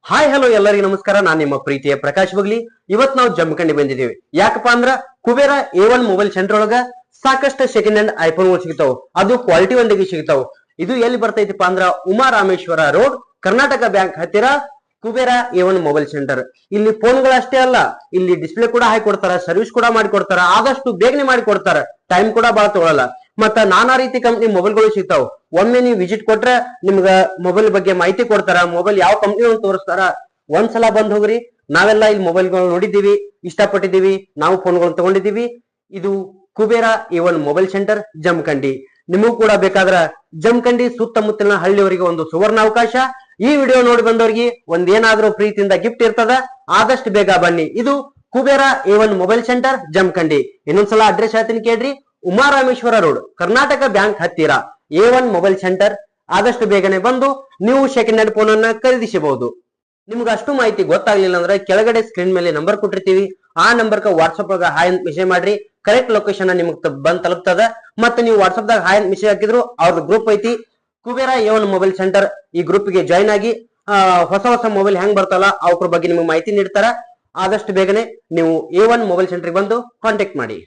Hi hello ಎಲ್ಲರಿಗೂ ನಮಸ್ಕಾರ. ನಾನು ನಿಮ್ಮ ಪ್ರೀತಿಯ ಪ್ರಕಾಶ್ ಬಗ್ಲಿ. ಇವತ್ ನಾವು ಜಮಖಂಡಿ ಬಂದಿದ್ದೀವಿ. ಯಾಕಪ್ಪ ಅಂದ್ರ ಕುಬೇರ A1 ಮೊಬೈಲ್ ಸೆಂಟರ್ ಒಳಗ ಸಾಕಷ್ಟು ಸೆಕೆಂಡ್ ಹ್ಯಾಂಡ್ ಐಫೋನ್ ಸಿಗ್ತಾವ, ಅದು ಕ್ವಾಲಿಟಿ ಒಂದಿಗೆ ಸಿಗ್ತಾವ. ಇದು ಎಲ್ಲಿ ಬರ್ತೈತಿಪ್ಪ ಅಂದ್ರ ಉಮಾ ರಾಮೇಶ್ವರ ರೋಡ್, ಕರ್ನಾಟಕ ಬ್ಯಾಂಕ್ ಹತ್ತಿರ ಕುಬೇರ A1 ಮೊಬೈಲ್ ಸೆಂಟರ್. ಇಲ್ಲಿ ಫೋನ್ಗಳು ಅಷ್ಟೇ ಅಲ್ಲ, ಇಲ್ಲಿ ಡಿಸ್ಪ್ಲೇ ಕೂಡ ಹಾಕಿ ಕೊಡ್ತಾರ, ಸರ್ವಿಸ್ ಕೂಡ ಮಾಡಿ ಕೊಡ್ತಾರ, ಆದಷ್ಟು ಬೇಗನೆ ಮಾಡಿ ಕೊಡ್ತಾರ, ಟೈಮ್ ಕೂಡ ಬಹಳ ತಗೊಳಲ್ಲ. ಮತ್ತ ನಾನಾ ರೀತಿ ಕಂಪ್ನಿ ಮೊಬೈಲ್ಗಳು ಸಿಗ್ತಾವ. ಒಮ್ಮೆ ನೀವು ವಿಸಿಟ್ ಕೊಟ್ರೆ ನಿಮ್ಗ ಮೊಬೈಲ್ ಬಗ್ಗೆ ಮಾಹಿತಿ ಕೊಡ್ತಾರ, ಮೊಬೈಲ್ ಯಾವ ಕಂಪ್ನಿ ತೋರಿಸ್ತಾರ. ಒಂದ್ಸಲ ಬಂದ್ ಹೋಗ್ರಿ. ನಾವೆಲ್ಲ ಇಲ್ಲಿ ಮೊಬೈಲ್ಗಳು ನೋಡಿದ್ದೀವಿ, ಇಷ್ಟಪಟ್ಟಿದ್ದೀವಿ, ನಾವು ಫೋನ್ಗಳು ತಗೊಂಡಿದ್ದೀವಿ. ಇದು Kubera A1 mobile centre Jamkhandi. ನಿಮಗೂ ಕೂಡ ಬೇಕಾದ್ರ ಜಮಖಂಡಿ ಸುತ್ತಮುತ್ತಲಿನ ಹಳ್ಳಿಯವರಿಗೆ ಒಂದು ಸುವರ್ಣ ಅವಕಾಶ. ಈ ವಿಡಿಯೋ ನೋಡಿ ಬಂದವರಿಗೆ ಒಂದೇನಾದ್ರೂ ಪ್ರೀತಿಯಿಂದ ಗಿಫ್ಟ್ ಇರ್ತದ. ಆದಷ್ಟು ಬೇಗ ಬನ್ನಿ. ಇದು Kubera A1 mobile centre Jamkhandi. ಇನ್ನೊಂದ್ಸಲ ಅಡ್ರೆಸ್ ಹೇಳ್ತೀನಿ ಕೇಳ್ರಿ. ಉಮಾ ರಾಮೇಶ್ವರ ರೋಡ್, ಕರ್ನಾಟಕ ಬ್ಯಾಂಕ್ ಹತ್ತಿರ A1 ಮೊಬೈಲ್ ಸೆಂಟರ್. ಆದಷ್ಟು ಬೇಗನೆ ಬಂದು ನೀವು ಸೆಕೆಂಡ್ ಹ್ಯಾಂಡ್ ಫೋನ್ ಅನ್ನ ಖರೀದಿಸಬಹುದು. ನಿಮ್ಗೆ ಅಷ್ಟು ಮಾಹಿತಿ ಗೊತ್ತಾಗ್ಲಿಲ್ಲ ಅಂದ್ರೆ ಕೆಳಗಡೆ ಸ್ಕ್ರೀನ್ ಮೇಲೆ ನಂಬರ್ ಕೊಟ್ಟಿರ್ತೀವಿ. ಆ ನಂಬರ್ಗೆ ವಾಟ್ಸ್ಆಪ್ ದಾಗ ಹಾಯ್ ಅಂತ ಮೆಸೇಜ್ ಮಾಡ್ರಿ. ಕರೆಕ್ಟ್ ಲೊಕೇಶನ್ ನಿಮ್ಗೆ ಬಂದ್ ತಲುಪ್ತದ. ಮತ್ತೆ ನೀವು ವಾಟ್ಸ್ಆಪ್ ದಾಗ ಹಾಯ್ ಅಂತ ಮೆಸೇಜ್ ಹಾಕಿದ್ರು ಅವ್ರದ್ದು ಗ್ರೂಪ್ ಐತಿ, ಕುಬೇರ A1 ಮೊಬೈಲ್ ಸೆಂಟರ್. ಈ ಗ್ರೂಪ್ ಗೆ ಜಾಯ್ನ್ ಆಗಿ ಹೊಸ ಹೊಸ ಮೊಬೈಲ್ ಹೆಂಗ್ ಬರ್ತಲ್ಲ ಅವ್ರ ಬಗ್ಗೆ ನಿಮ್ಗೆ ಮಾಹಿತಿ ನೀಡ್ತಾರ. ಆದಷ್ಟು ಬೇಗನೆ ನೀವು A1 ಮೊಬೈಲ್ ಸೆಂಟರ್ ಬಂದು ಕಾಂಟ್ಯಾಕ್ಟ್ ಮಾಡಿ.